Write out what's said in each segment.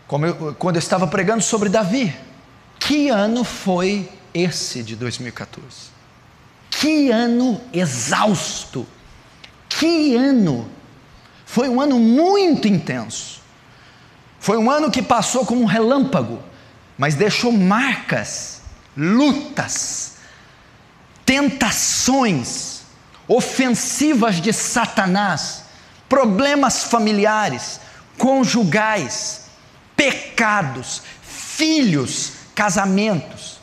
quando eu estava pregando sobre Davi. Que ano foi esse de 2014? Que ano exausto! Que ano! Foi um ano muito intenso. Foi um ano que passou como um relâmpago, mas deixou marcas, lutas, tentações, ofensivas de Satanás, problemas familiares, conjugais, pecados, filhos, casamentos,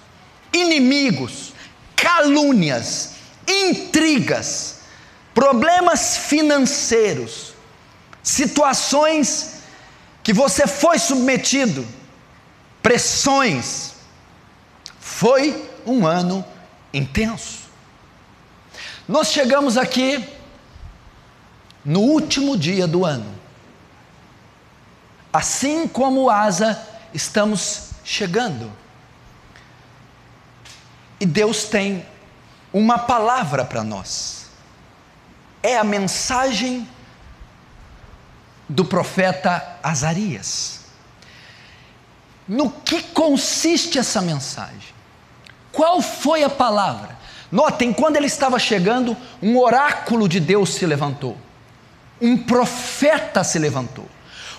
inimigos, calúnias, intrigas, problemas financeiros, situações que você foi submetido, pressões. Foi um ano intenso. Nós chegamos aqui no último dia do ano. Assim como Asa, estamos chegando. E Deus tem uma palavra para nós. É a mensagem do profeta Azarias. No que consiste essa mensagem? Qual foi a palavra? Notem, quando ele estava chegando, um oráculo de Deus se levantou. Um profeta se levantou.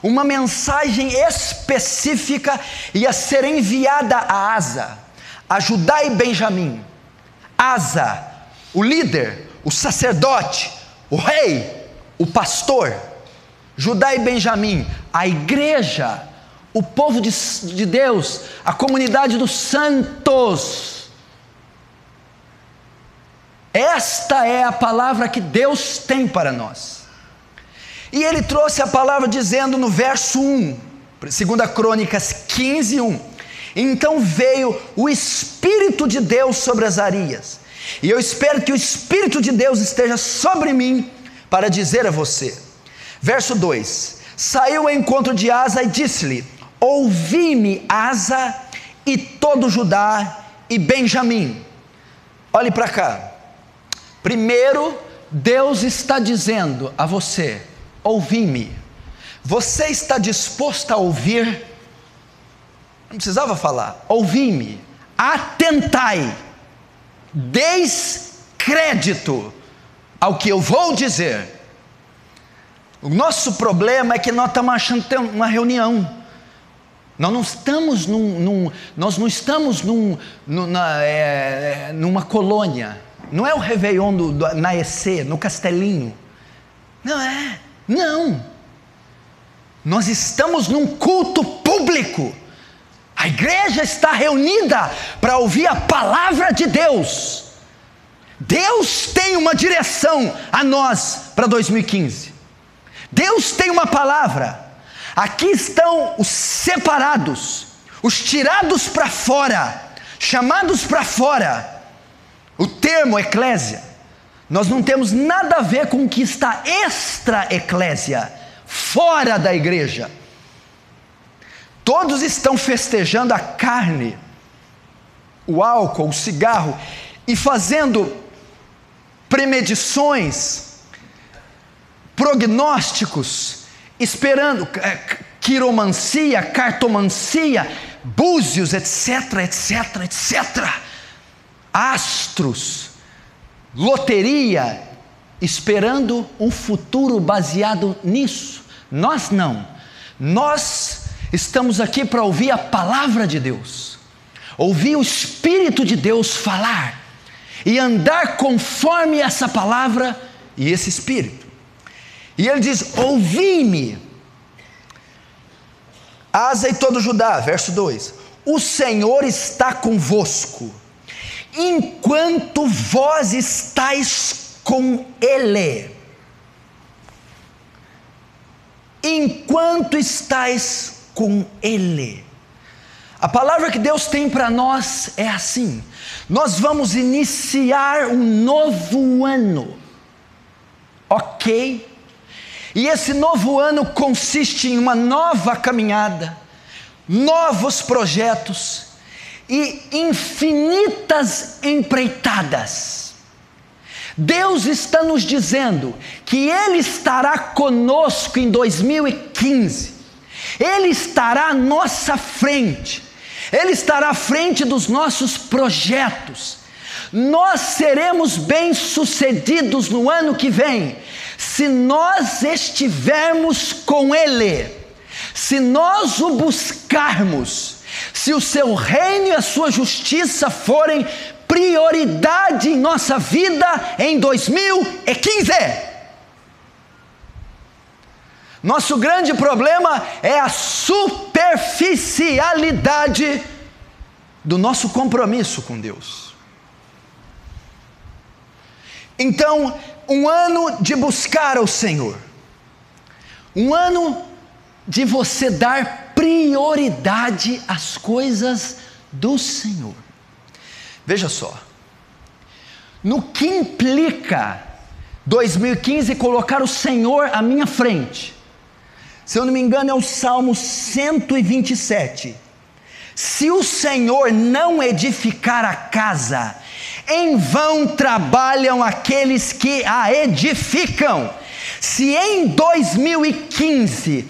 Uma mensagem específica ia ser enviada a Asa, a Judá e Benjamim. Asa, o líder, o sacerdote, o rei, o pastor. Judá e Benjamim, a igreja, o povo de Deus, a comunidade dos santos. Esta é a palavra que Deus tem para nós. E ele trouxe a palavra dizendo no verso 1, 2 Crônicas 15, 1. Então veio o Espírito de Deus sobre Azarias, e eu espero que o Espírito de Deus esteja sobre mim para dizer a você. Verso 2, saiu ao encontro de Asa e disse-lhe: ouvi-me, Asa e todo Judá e Benjamim. Olhe para cá. Primeiro, Deus está dizendo a você: ouvi-me. Você está disposto a ouvir? Não precisava falar. Ouvi-me, atentai, deis crédito ao que eu vou dizer. O nosso problema é que nós estamos achando que tem uma reunião. Nós não estamos numa colônia. Não é o Réveillon na EC, no Castelinho. Não é. Não. Nós estamos num culto público. A igreja está reunida para ouvir a palavra de Deus. Deus tem uma direção a nós para 2015. Deus tem uma palavra. Aqui estão os separados, os tirados para fora, chamados para fora. O termo eclésia, nós não temos nada a ver com o que está extra-eclésia, fora da igreja. Todos estão festejando a carne, o álcool, o cigarro, e fazendo premedições, prognósticos, esperando quiromancia, cartomancia, búzios, etc, etc, etc, astros, loteria, esperando um futuro baseado nisso. Nós não. Nós estamos aqui para ouvir a palavra de Deus, ouvir o Espírito de Deus falar e andar conforme essa palavra e esse Espírito. E ele diz: ouvi-me, Asa e todo Judá. Verso 2: o Senhor está convosco, enquanto vós estáis com Ele. Enquanto estáis com Ele. A palavra que Deus tem para nós é assim: nós vamos iniciar um novo ano, ok? E esse novo ano consiste em uma nova caminhada, novos projetos e infinitas empreitadas. Deus está nos dizendo que Ele estará conosco em 2015. Ele estará à nossa frente, Ele estará à frente dos nossos projetos. Nós seremos bem-sucedidos no ano que vem, se nós estivermos com Ele, se nós o buscarmos, se o seu reino e a sua justiça prioridade em nossa vida em 2015. Nosso grande problema é a superficialidade do nosso compromisso com Deus. Então, um ano de buscar ao Senhor, um ano de você dar prioridade às coisas do Senhor. Veja só, no que implica 2015 colocar o Senhor à minha frente, se eu não me engano é o Salmo 127, se o Senhor não edificar a casa, em vão trabalham aqueles que a edificam. Se em 2015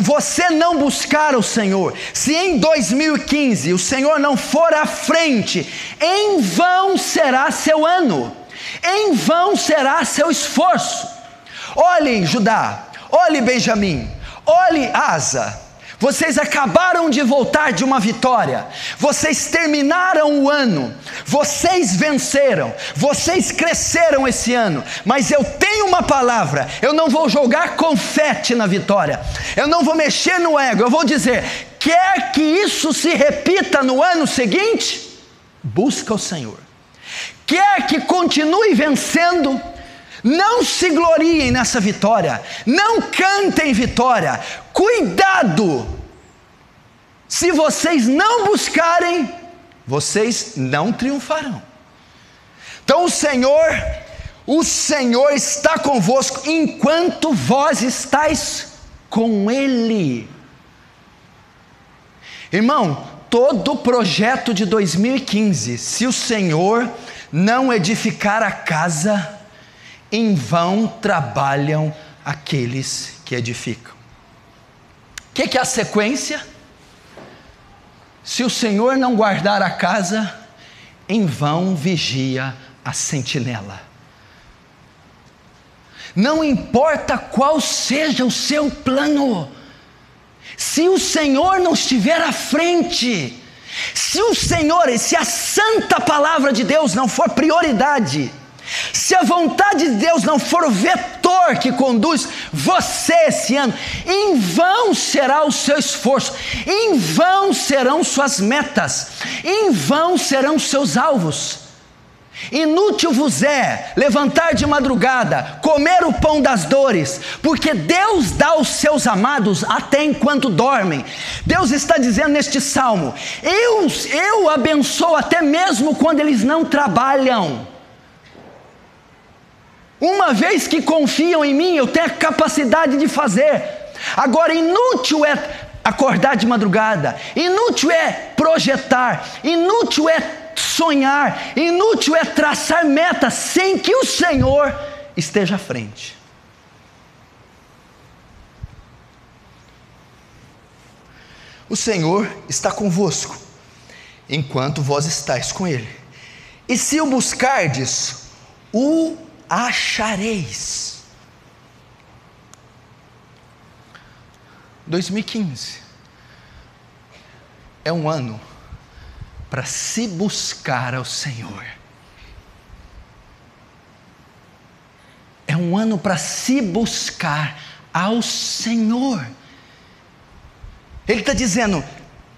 você não buscar o Senhor, se em 2015 o Senhor não for à frente, em vão será seu ano, em vão será seu esforço. Olhem Judá, olhe Benjamim, olhe Asa, vocês acabaram de voltar de uma vitória, vocês terminaram o ano, vocês venceram, vocês cresceram esse ano, mas eu tenho uma palavra, eu não vou jogar confete na vitória, eu não vou mexer no ego, eu vou dizer, quer que isso se repita no ano seguinte? Busca o Senhor. Quer que continue vencendo? Não se gloriem nessa vitória, não cantem vitória, cuidado, se vocês não buscarem, vocês não triunfarão. Então o Senhor está convosco, enquanto vós estáis com Ele. Irmão, todo projeto de 2015, se o Senhor não edificar a casa, em vão trabalham aqueles que edificam. O que é a sequência? Se o Senhor não guardar a casa, em vão vigia a sentinela. Não importa qual seja o seu plano, se o Senhor não estiver à frente, se a santa palavra de Deus não for prioridade, se a vontade de Deus não for o vetor que conduz você esse ano, em vão será o seu esforço, em vão serão suas metas, em vão serão seus alvos. Inútil vos é levantar de madrugada, comer o pão das dores, porque Deus dá aos seus amados até enquanto dormem. Deus está dizendo neste salmo, eu abençoo até mesmo quando eles não trabalham. Uma vez que confiam em mim, eu tenho a capacidade de fazer. Agora, inútil é acordar de madrugada, inútil é projetar, inútil é sonhar, inútil é traçar metas sem que o Senhor esteja à frente. O Senhor está convosco, enquanto vós estáis com Ele. E se o buscardes, o achareis. 2015 é um ano para se buscar ao Senhor. É um ano para se buscar ao Senhor. Ele está dizendo,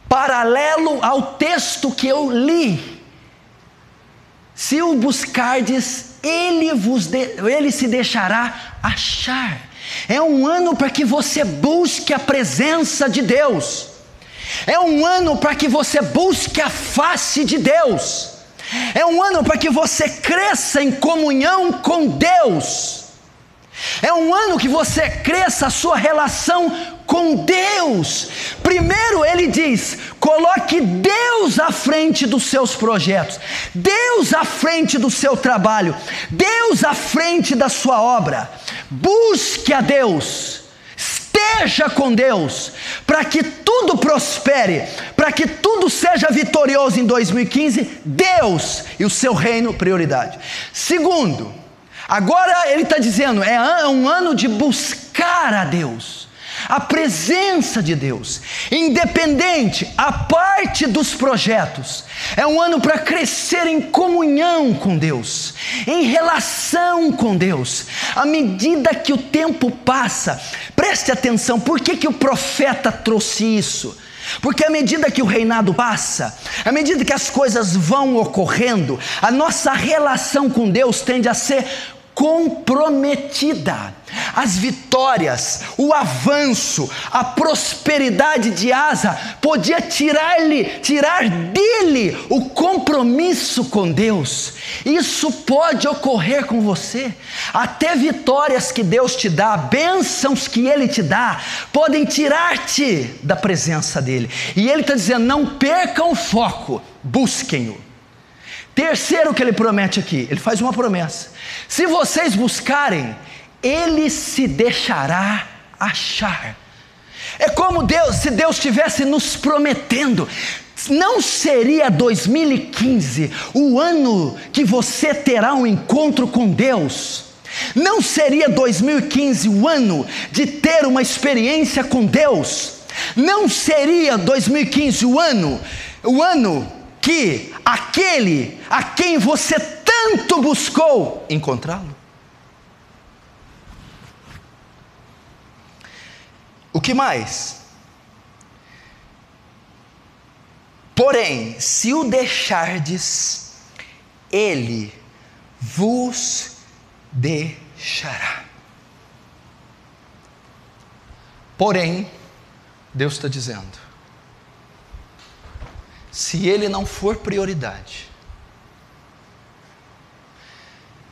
paralelo ao texto que eu li, se o buscardes, ele se deixará achar. É um ano para que você busque a presença de Deus. É um ano para que você busque a face de Deus. É um ano para que você cresça em comunhão com Deus. É um ano que você cresça a sua relação com Deus. Primeiro ele diz, coloque Deus à frente dos seus projetos, Deus à frente do seu trabalho, Deus à frente da sua obra. Busque a Deus, esteja com Deus, para que tudo prospere, para que tudo seja vitorioso em 2015, Deus e o seu reino prioridade. Segundo, agora ele está dizendo, é um ano de buscar a Deus, a presença de Deus, independente, a parte dos projetos. É um ano para crescer em comunhão com Deus, em relação com Deus. À medida que o tempo passa, preste atenção, por que o profeta trouxe isso? Porque à medida que o reinado passa, à medida que as coisas vão ocorrendo, a nossa relação com Deus tende a ser comprometida. As vitórias, o avanço, a prosperidade de Asa podia tirar dele o compromisso com Deus. Isso pode ocorrer com você. Até vitórias que Deus te dá, bênçãos que Ele te dá, podem tirar-te da presença dEle. E Ele está dizendo, não percam o foco, busquem-o. Terceiro que Ele promete aqui, Ele faz uma promessa: se vocês buscarem, Ele se deixará achar. É como se Deus estivesse nos prometendo. Não seria 2015 o ano que você terá um encontro com Deus? Não seria 2015 o ano de ter uma experiência com Deus? Não seria 2015 o ano que aquele a quem você tanto buscou encontrá-lo? O que mais? Porém, se o deixardes, Ele vos deixará. Porém, Deus está dizendo, se Ele não for prioridade,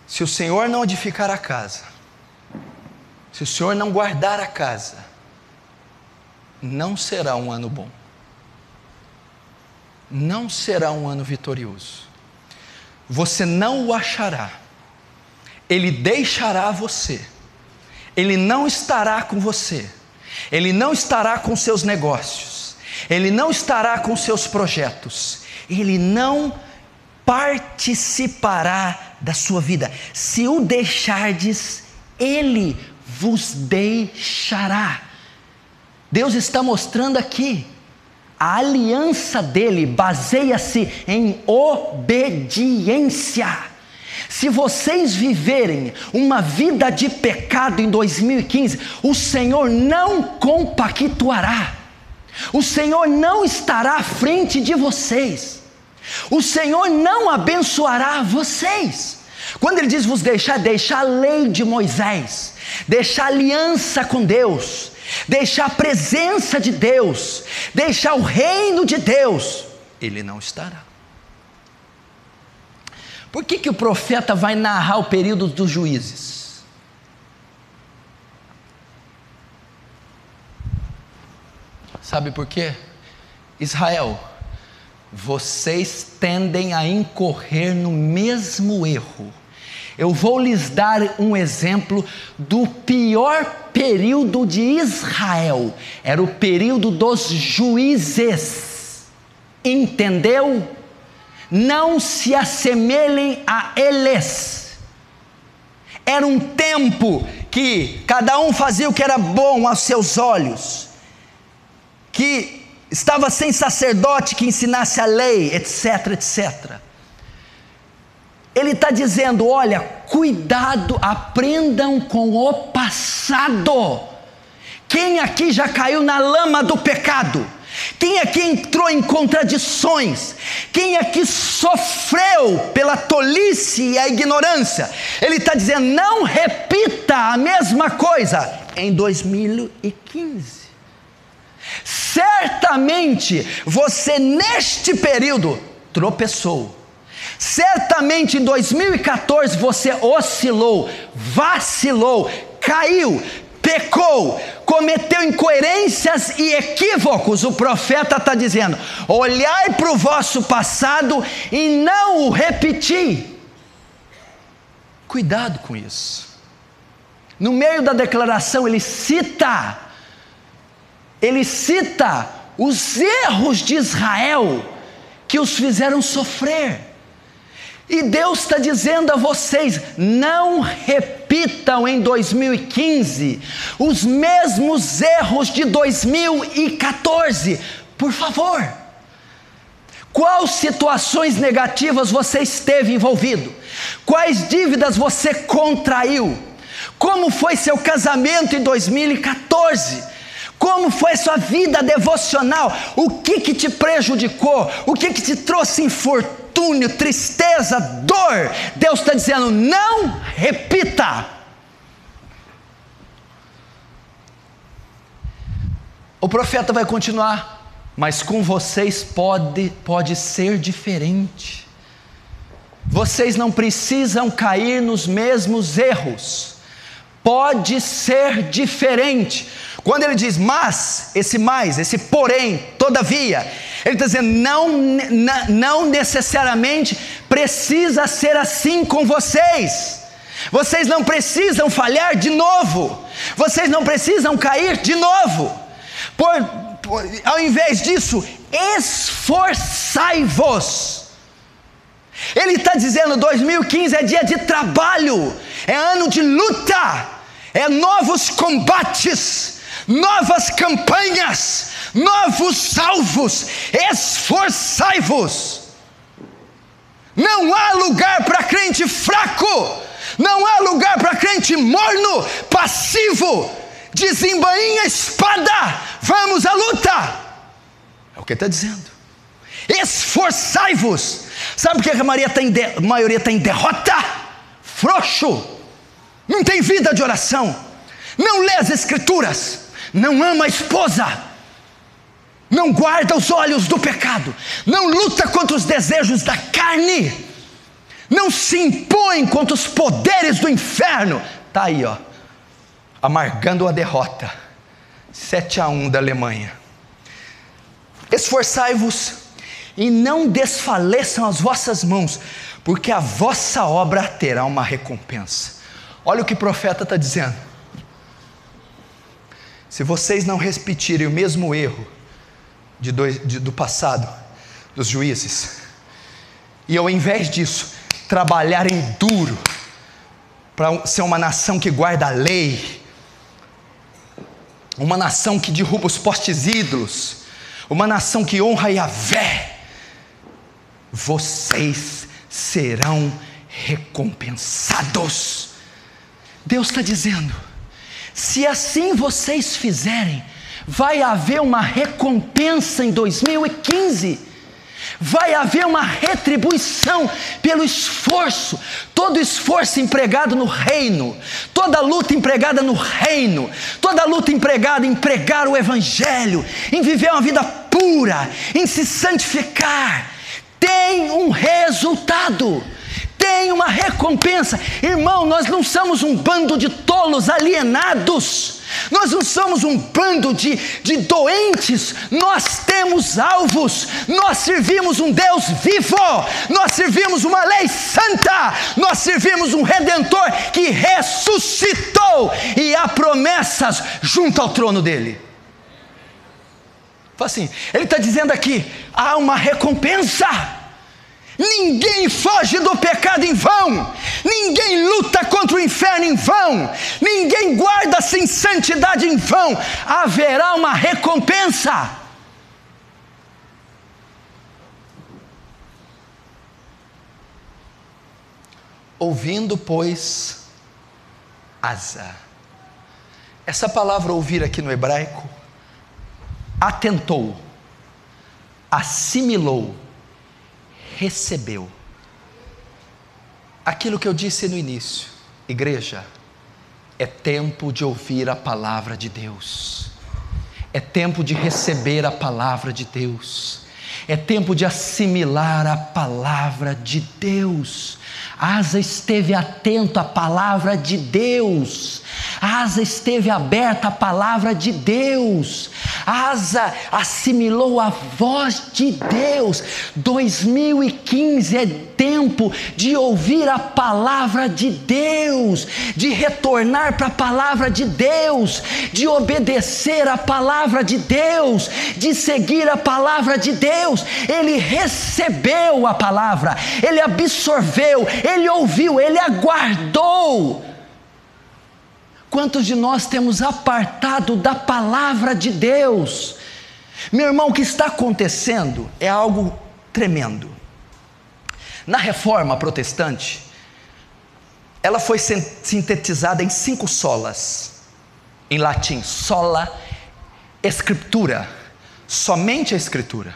se o Senhor não edificar a casa, se o Senhor não guardar a casa, não será um ano bom, não será um ano vitorioso. Você não o achará, Ele deixará você, Ele não estará com você, Ele não estará com seus negócios, Ele não estará com seus projetos, Ele não participará da sua vida. Se o deixardes, Ele vos deixará. Deus está mostrando aqui, a aliança dele baseia-se em obediência. Se vocês viverem uma vida de pecado em 2015, o Senhor não compactuará, o Senhor não estará à frente de vocês, o Senhor não abençoará vocês. Quando Ele diz vos deixar, deixar a lei de Moisés, deixar a aliança com Deus, deixar a presença de Deus, deixar o reino de Deus, Ele não estará. Por que o profeta vai narrar o período dos juízes? Sabe por quê? Israel, vocês tendem a incorrer no mesmo erro. Eu vou lhes dar um exemplo do pior período de Israel. Era o período dos juízes. Entendeu? Não se assemelhem a eles. Era um tempo que cada um fazia o que era bom aos seus olhos, que estava sem sacerdote que ensinasse a lei, etc, etc. Ele está dizendo, olha, cuidado, aprendam com o passado. Quem aqui já caiu na lama do pecado? Quem aqui entrou em contradições? Quem aqui sofreu pela tolice e a ignorância? Ele está dizendo, não repita a mesma coisa em 2015. Certamente você neste período tropeçou. Certamente em 2014 você oscilou, vacilou, caiu, pecou, cometeu incoerências e equívocos. O profeta está dizendo, olhai para o vosso passado e não o repetir. Cuidado com isso. No meio da declaração ele cita ele cita os erros de Israel que os fizeram sofrer. E Deus está dizendo a vocês: não repitam em 2015 os mesmos erros de 2014, por favor. Quais situações negativas você esteve envolvido? Quais dívidas você contraiu? Como foi seu casamento em 2014? Como foi sua vida devocional? O que te prejudicou? O que te trouxe infortúnio, tristeza, dor? Deus está dizendo: não repita. O profeta vai continuar: mas com vocês pode ser diferente. Vocês não precisam cair nos mesmos erros. Pode ser diferente. Quando ele diz mas, esse porém, todavia, ele está dizendo: não necessariamente precisa ser assim com vocês. Vocês não precisam falhar de novo. Vocês não precisam cair de novo. Ao invés disso, esforçai-vos. Ele está dizendo: 2015 é dia de trabalho, é ano de luta, é novos combates, novas campanhas, novos alvos. Esforçai-vos. Não há lugar para crente fraco, não há lugar para crente morno, passivo. Desembainha a espada, vamos à luta. É o que ele está dizendo. Esforçai-vos. Sabe por que a maioria está em derrota? Frouxo, não tem vida de oração, não lê as escrituras, não ama a esposa, não guarda os olhos do pecado, não luta contra os desejos da carne, não se impõe contra os poderes do inferno. Está aí, amargando a derrota. 7-1 da Alemanha. Esforçai-vos e não desfaleçam as vossas mãos, porque a vossa obra terá uma recompensa. Olha o que o profeta está dizendo: se vocês não repetirem o mesmo erro do passado, dos juízes, e ao invés disso trabalharem duro para ser uma nação que guarda a lei, uma nação que derruba os postes ídolos, uma nação que honra Yahvé, vocês serão recompensados. Deus está dizendo: se assim vocês fizerem, vai haver uma recompensa em 2015. Vai haver uma retribuição pelo esforço. Todo esforço empregado no reino, toda luta empregada no reino, toda luta empregada em pregar o evangelho, em viver uma vida pura, em se santificar, tem um resultado, tem uma recompensa. Irmão, nós não somos um bando de tolos alienados, nós não somos um bando de doentes. Nós temos alvos, nós servimos um Deus vivo, nós servimos uma lei santa, nós servimos um Redentor que ressuscitou e há promessas junto ao trono dele. Assim, ele está dizendo aqui: há uma recompensa. Ninguém foge do pecado em vão, ninguém luta contra o inferno em vão, ninguém guarda-se em santidade em vão. Haverá uma recompensa. Ouvindo, pois, Asa. Essa palavra ouvir aqui no hebraico, atentou, assimilou, recebeu. Aquilo que eu disse no início: igreja, é tempo de ouvir a palavra de Deus, é tempo de receber a palavra de Deus, é tempo de assimilar a palavra de Deus. Asa esteve atento à palavra de Deus, Asa esteve aberta à palavra de Deus, Asa assimilou a voz de Deus. 2015 é tempo de ouvir a palavra de Deus, de retornar para a palavra de Deus, de obedecer a palavra de Deus, de seguir a palavra de Deus. Ele recebeu a palavra, ele absorveu, ele ouviu, ele aguardou. Quantos de nós temos apartado da palavra de Deus? Meu irmão, o que está acontecendo é algo tremendo. Na Reforma Protestante, ela foi sintetizada em 5 solas, em latim: sola scriptura, somente a Escritura.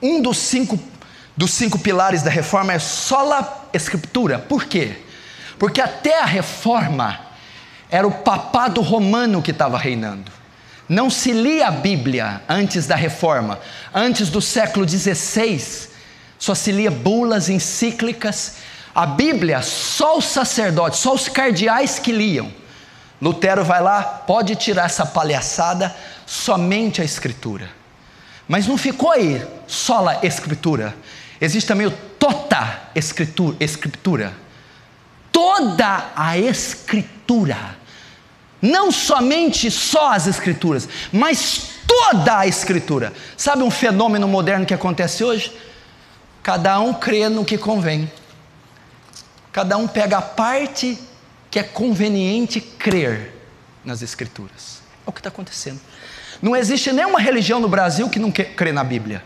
Um dos cinco pilares da Reforma é sola scriptura. Por quê? Porque até a Reforma era o papado romano que estava reinando. Não se lia a Bíblia antes da Reforma. Antes do século XVI, só se lia bulas, encíclicas. A Bíblia, só os sacerdotes, só os cardeais que liam. Lutero vai lá, pode tirar essa palhaçada, somente a Escritura. Mas não ficou aí, sola Escritura. Existe também o tota Escritura. Toda a Escritura. Não somente só as Escrituras, mas toda a Escritura. Sabe um fenômeno moderno que acontece hoje? Cada um crê no que convém. Cada um pega a parte que é conveniente crer nas Escrituras. É o que está acontecendo. Não existe nenhuma religião no Brasil que não crê na Bíblia.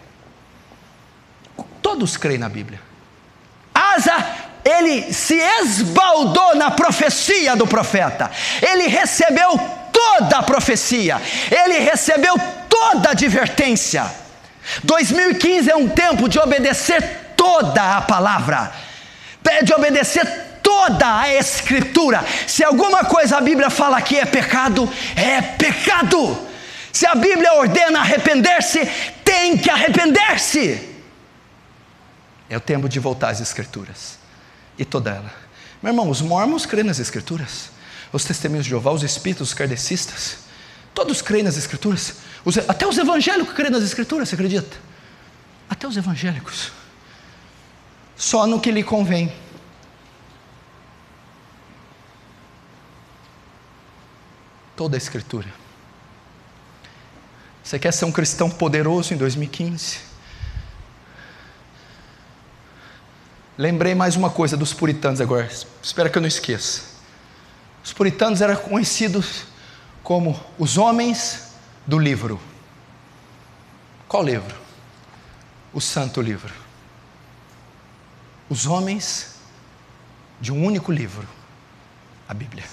Todos creem na Bíblia. Asa, ele se esbaldou na profecia do profeta. Ele recebeu toda a profecia. Ele recebeu toda a advertência. 2015 é um tempo de obedecer toda a palavra, de obedecer toda a Escritura. Se alguma coisa a Bíblia fala que é pecado, é pecado. Se a Bíblia ordena arrepender-se, tem que arrepender-se. É o tempo de voltar às Escrituras, e toda ela. Meu irmão, os mormons creem nas Escrituras, os testemunhos de Jeová, os espíritos, os kardecistas, todos creem nas Escrituras. Até os evangélicos creem nas Escrituras, você acredita? Até os evangélicos. Só no que lhe convém. Toda a Escritura. Você quer ser um cristão poderoso em 2015? Lembrei mais uma coisa dos puritanos agora, espero que eu não esqueça. Os puritanos eram conhecidos como os homens do livro. Qual livro? O Santo Livro. Os homens de um único livro, a Bíblia.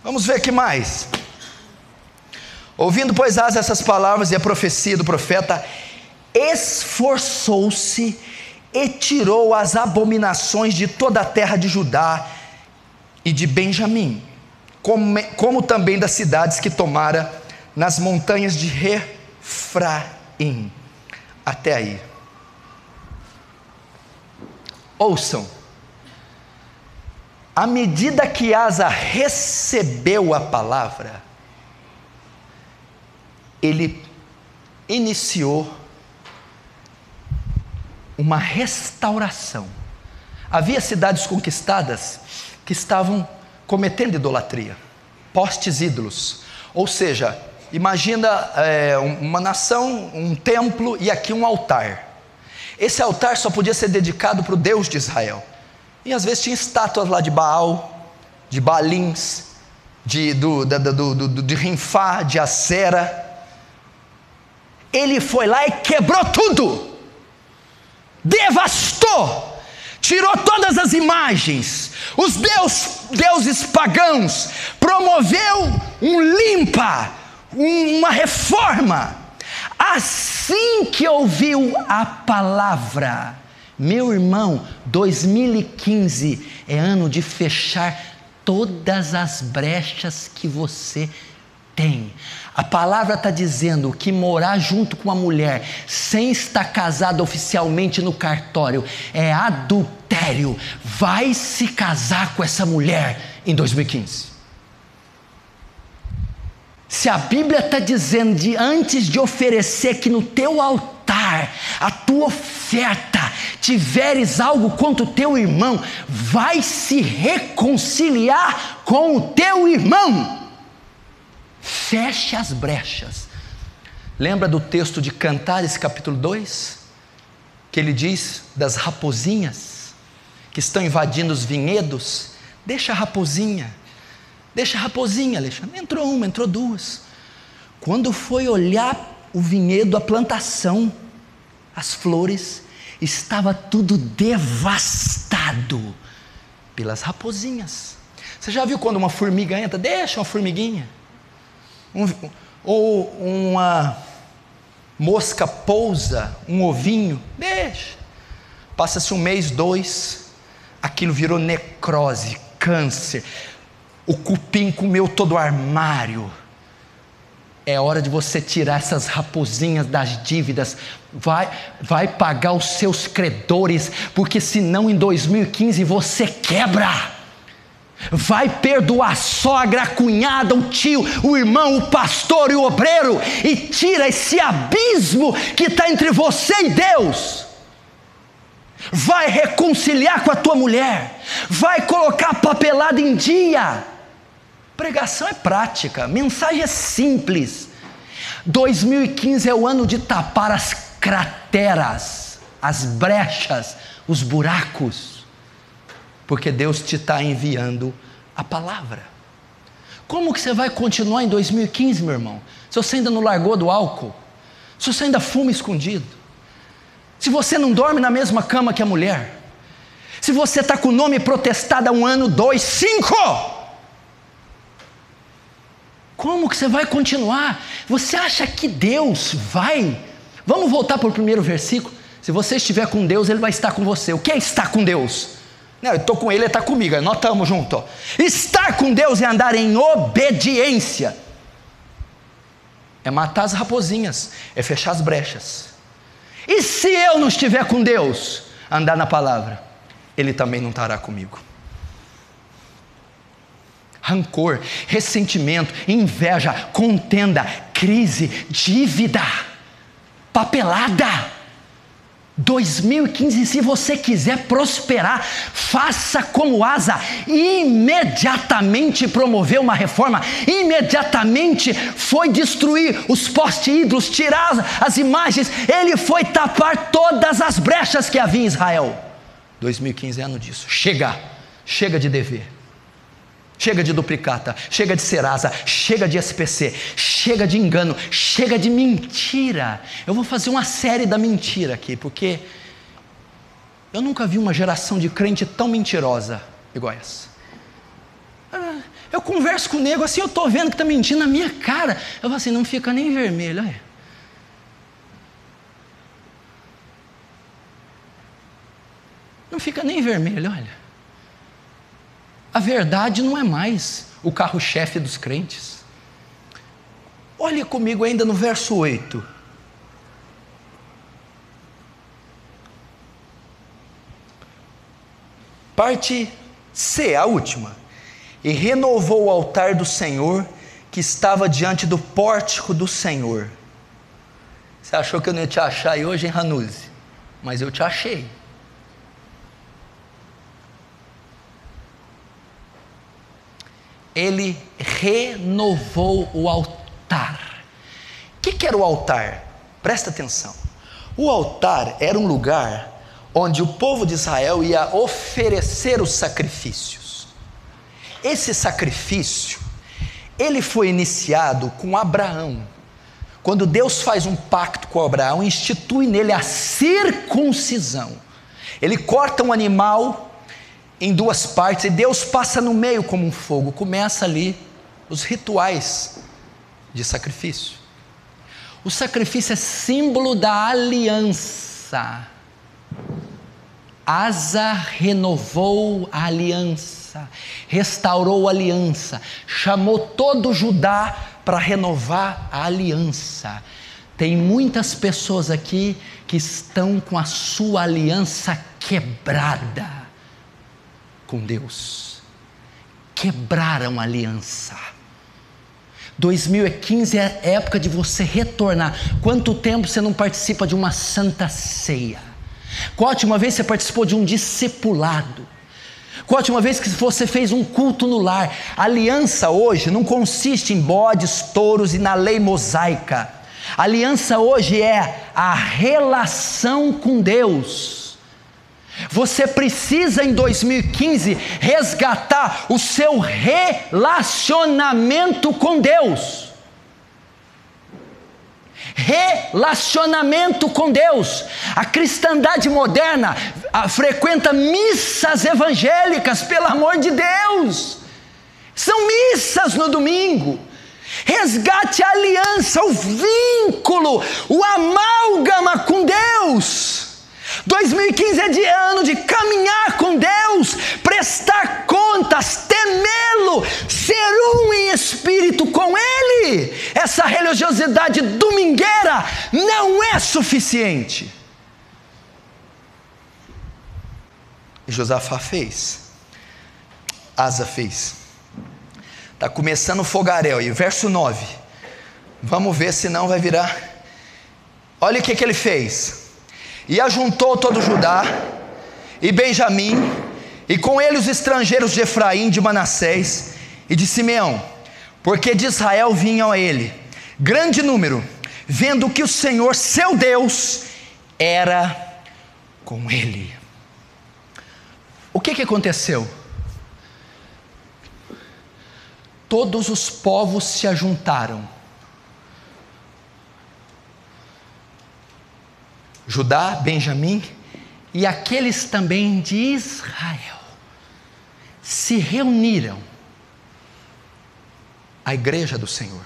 Vamos ver aqui mais. Ouvindo, pois, Asa essas palavras e a profecia do profeta, esforçou-se e tirou as abominações de toda a terra de Judá e de Benjamim, como também das cidades que tomara nas montanhas de Refraim. Até aí. Ouçam. À medida que Asa recebeu a palavra, ele iniciou uma restauração. Havia cidades conquistadas que estavam cometendo idolatria, postes ídolos. Ou seja, imagina uma nação, um templo e aqui um altar. Esse altar só podia ser dedicado para o Deus de Israel. E às vezes tinha estátuas lá de Baal, de Baalins, de Rinfá, de Acera. Ele foi lá e quebrou tudo. Devastou, tirou todas as imagens, os deuses pagãos, promoveu uma reforma. Assim que ouviu a palavra, meu irmão, 2015 é ano de fechar todas as brechas que você tem. A palavra está dizendo que morar junto com uma mulher sem estar casado oficialmente no cartório é adultério. Vai se casar com essa mulher em 2015. Se a Bíblia está dizendo de antes de oferecer que no teu altar a tua oferta tiveres algo contra o teu irmão, vai se reconciliar com o teu irmão. Feche as brechas. Lembra do texto de Cantares capítulo 2? Que ele diz das raposinhas que estão invadindo os vinhedos. Deixa a raposinha, Alexandre. Entrou uma, entrou duas. Quando foi olhar o vinhedo, a plantação, as flores, estava tudo devastado pelas raposinhas. Você já viu quando uma formiga entra? Deixa uma formiguinha. Ou uma mosca pousa, um ovinho, deixa. Passa-se um mês, 2, aquilo virou necrose, câncer. O cupim comeu todo o armário. É hora de você tirar essas raposinhas das dívidas. Vai pagar os seus credores, porque senão em 2015 você quebra. Vai perdoar a sogra, a cunhada, o tio, o irmão, o pastor e o obreiro, e tira esse abismo que está entre você e Deus. Vai reconciliar com a tua mulher, vai colocar a papelada em dia. Pregação é prática, mensagem é simples. 2015 é o ano de tapar as crateras, as brechas, os buracos, porque Deus te está enviando a palavra. Como que você vai continuar em 2015, meu irmão, se você ainda não largou do álcool, se você ainda fuma escondido, se você não dorme na mesma cama que a mulher, se você está com o nome protestado há 1 ano, 2, 5... Como que você vai continuar? Você acha que Deus vai? Vamos voltar para o primeiro versículo. Se você estiver com Deus, Ele vai estar com você. O que é estar com Deus? Não, eu estou com Ele, Ele está comigo, nós estamos juntos. Estar com Deus é andar em obediência. É matar as raposinhas, é fechar as brechas. E se eu não estiver com Deus, andar na palavra, Ele também não estará comigo. Rancor, ressentimento, inveja, contenda, crise, dívida, papelada. 2015, se você quiser prosperar, faça como Asa, imediatamente promoveu uma reforma, imediatamente foi destruir os postes ídolos, tirar as imagens, ele foi tapar todas as brechas que havia em Israel. 2015 é ano disso. Chega de dever. Chega de duplicata, chega de Serasa, chega de SPC, chega de engano, chega de mentira. Eu vou fazer uma série da mentira aqui, porque eu nunca vi uma geração de crente tão mentirosa igual essa. Eu converso com o nego assim, eu estou vendo que está mentindo na minha cara. Eu falo assim, não fica nem vermelho, olha. Não fica nem vermelho, olha. A verdade não é mais o carro-chefe dos crentes. Olhe comigo ainda no verso 8. Parte C, a última. E renovou o altar do Senhor, que estava diante do pórtico do Senhor. Você achou que eu não ia te achar aí hoje, hein, Ranuzzi? Mas eu te achei. Ele renovou o altar. O que era o altar? Presta atenção. O altar era um lugar onde o povo de Israel ia oferecer os sacrifícios. Esse sacrifício, ele foi iniciado com Abraão. Quando Deus faz um pacto com Abraão, institui nele a circuncisão. Ele corta um animal em 2 partes, e Deus passa no meio como um fogo. Começa ali os rituais de sacrifício. O sacrifício é símbolo da aliança. Asa renovou a aliança, restaurou a aliança, chamou todo Judá para renovar a aliança. Tem muitas pessoas aqui que estão com a sua aliança quebrada com Deus. Quebraram a aliança. 2015 é a época de você retornar. Quanto tempo você não participa de uma santa ceia? Qual a última vez você participou de um discipulado? Qual a última vez que você fez um culto no lar? A aliança hoje não consiste em bodes, touros e na lei mosaica. A aliança hoje é a relação com Deus. Você precisa em 2015 resgatar o seu relacionamento com Deus. Relacionamento com Deus. A cristandade moderna frequenta missas evangélicas, pelo amor de Deus. São missas no domingo. Resgate a aliança, o vínculo, o amálgama com Deus. 2015 é de ano de caminhar com Deus, prestar contas, temê-lo, ser um em espírito com Ele. Essa religiosidade domingueira não é suficiente. E Josafá fez, Asa fez. Está começando o fogaréu, e verso 9, vamos ver se não vai virar. Olha o que ele fez. E ajuntou todo Judá e Benjamim, e com ele os estrangeiros de Efraim, de Manassés e de Simeão, porque de Israel vinham a ele grande número, vendo que o Senhor seu Deus era com ele. O que aconteceu? Todos os povos se ajuntaram. Judá, Benjamim e aqueles também de Israel se reuniram à igreja do Senhor.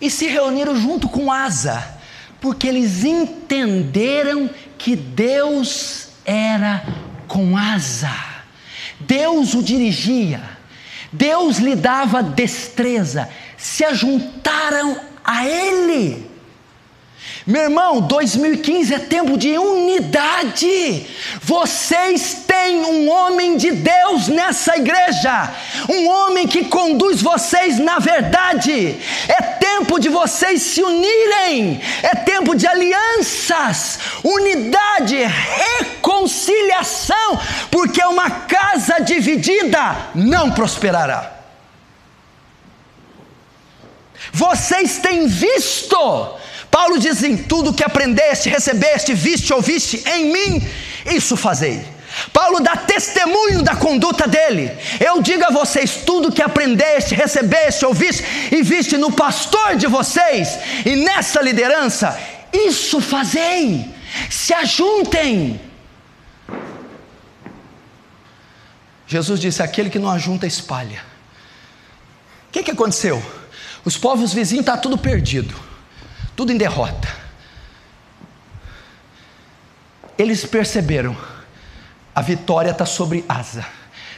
E se reuniram junto com Asa, porque eles entenderam que Deus era com Asa. Deus o dirigia, Deus lhe dava destreza, se ajuntaram a Ele. Meu irmão, 2015 é tempo de unidade. Vocês têm um homem de Deus nessa igreja, um homem que conduz vocês na verdade. É tempo de vocês se unirem, é tempo de alianças, unidade, reconciliação, porque uma casa dividida não prosperará. Vocês têm visto, Paulo diz: em tudo que aprendeste, recebeste, viste, ouviste em mim, isso fazei. Paulo dá testemunho da conduta dele. Eu digo a vocês: tudo que aprendeste, recebeste, ouviste e viste no pastor de vocês e nessa liderança, isso fazei. Se ajuntem. Jesus disse: aquele que não ajunta, espalha. O que aconteceu? Os povos vizinhos estão tudo perdido, tudo em derrota. Eles perceberam: a vitória está sobre Asa,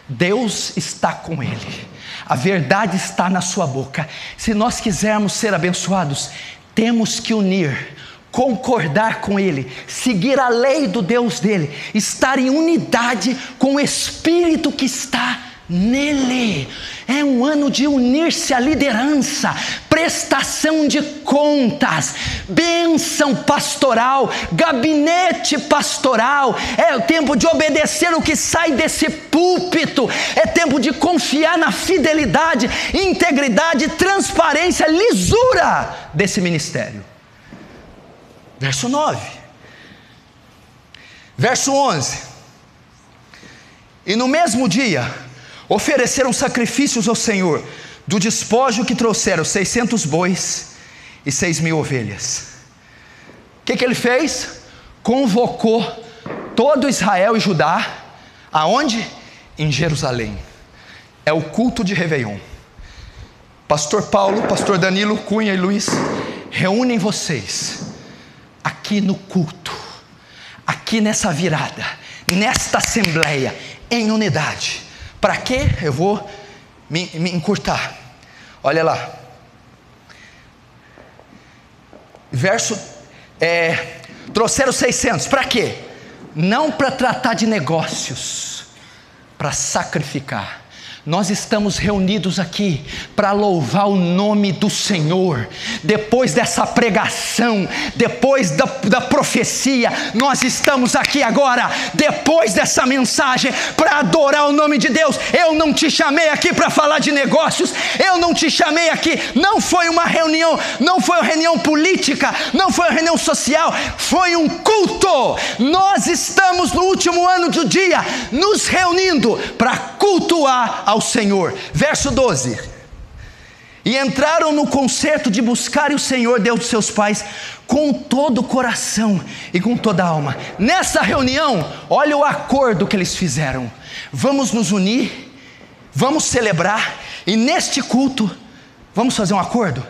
Deus está com ele, a verdade está na sua boca. Se nós quisermos ser abençoados, temos que unir, concordar com ele, seguir a lei do Deus dele, estar em unidade com o Espírito que está nele. É um ano de unir-se à liderança, prestação de contas, bênção pastoral, gabinete pastoral. É o tempo de obedecer o que sai desse púlpito. É tempo de confiar na fidelidade, integridade, transparência, lisura desse ministério. Verso 9. Verso 11. E no mesmo dia ofereceram sacrifícios ao Senhor do despojo que trouxeram 600 bois e 6.000 ovelhas. O que ele fez? Convocou todo Israel e Judá. Aonde? Em Jerusalém. É o culto de Réveillon. Pastor Paulo, pastor Danilo, Cunha e Luiz, reúnem vocês aqui no culto, aqui nessa virada, nesta assembleia, em unidade. Para quê? Eu vou me encurtar. Olha lá. Trouxeram 600. Para quê? Não para tratar de negócios, para sacrificar. Nós estamos reunidos aqui para louvar o nome do Senhor. Depois dessa pregação, depois da profecia, nós estamos aqui agora, depois dessa mensagem, para adorar o nome de Deus. Eu não te chamei aqui para falar de negócios, eu não te chamei aqui, não foi uma reunião, não foi uma reunião política, não foi uma reunião social, foi um culto. Nós estamos no último ano do dia, nos reunindo para cultuar ao Senhor. Verso 12: e entraram no concerto de buscar o Senhor Deus de seus pais com todo o coração e com toda a alma. Nessa reunião, olha o acordo que eles fizeram: vamos nos unir, vamos celebrar, e neste culto vamos fazer um acordo.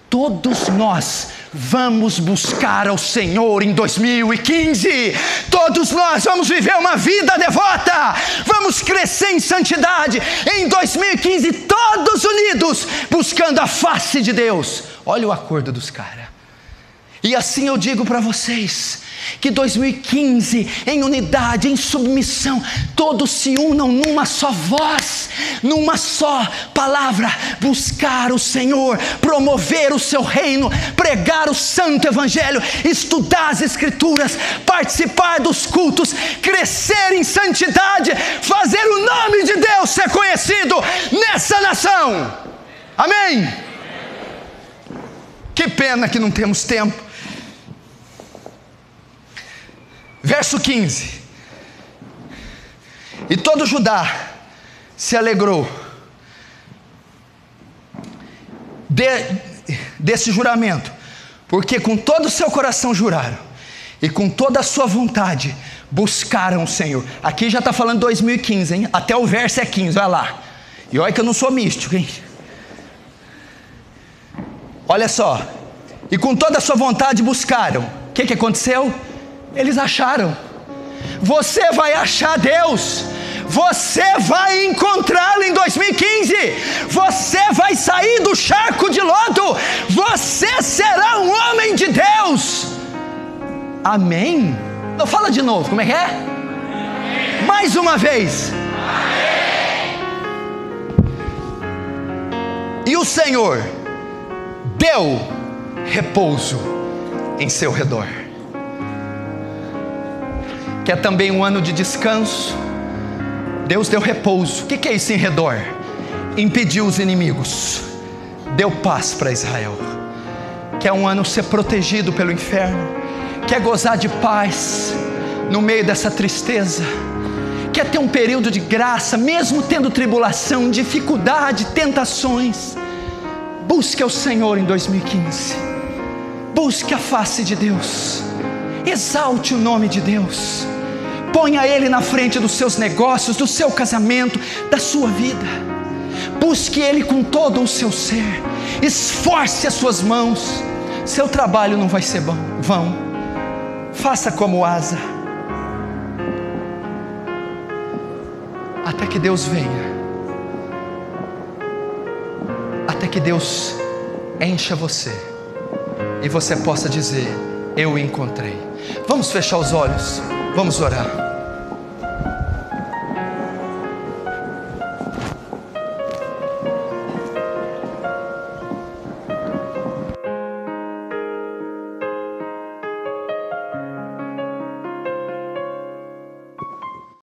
Todos nós vamos buscar ao Senhor em 2015. Todos nós vamos viver uma vida devota. Vamos crescer em santidade em 2015, todos unidos, buscando a face de Deus. Olha o acordo dos caras. E assim eu digo para vocês, que 2015, em unidade, em submissão, todos se unam numa só voz, numa só palavra: buscar o Senhor, promover o seu reino, pregar o santo evangelho, estudar as escrituras, participar dos cultos, crescer em santidade, fazer o nome de Deus ser conhecido nessa nação. Amém? Que pena que não temos tempo. Verso 15: e todo Judá se alegrou desse juramento, porque com todo o seu coração juraram, e com toda a sua vontade buscaram o Senhor. Aqui já está falando 2015, hein? Até o verso é 15, vai lá. E olha que eu não sou místico, hein? Olha só: e com toda a sua vontade buscaram. O que aconteceu? Eles acharam. Você vai achar Deus, você vai encontrá-lo em 2015, você vai sair do charco de lodo, você será um homem de Deus. Amém? Não, fala de novo, como é que é? Amém. Mais uma vez. Amém. E o Senhor deu repouso em seu redor. Que é também um ano de descanso. Deus deu repouso. O que é isso em redor? Impediu os inimigos, deu paz para Israel. Quer um ano ser protegido pelo inferno? Quer gozar de paz no meio dessa tristeza? Quer ter um período de graça, mesmo tendo tribulação, dificuldade, tentações? Busque ao Senhor em 2015. Busque a face de Deus. Exalte o nome de Deus. Ponha Ele na frente dos seus negócios, do seu casamento, da sua vida. Busque Ele com todo o seu ser. Esforce as suas mãos. Seu trabalho não vai ser vão. Faça como Asa, até que Deus venha, até que Deus encha você e você possa dizer: eu o encontrei. Vamos fechar os olhos, vamos orar.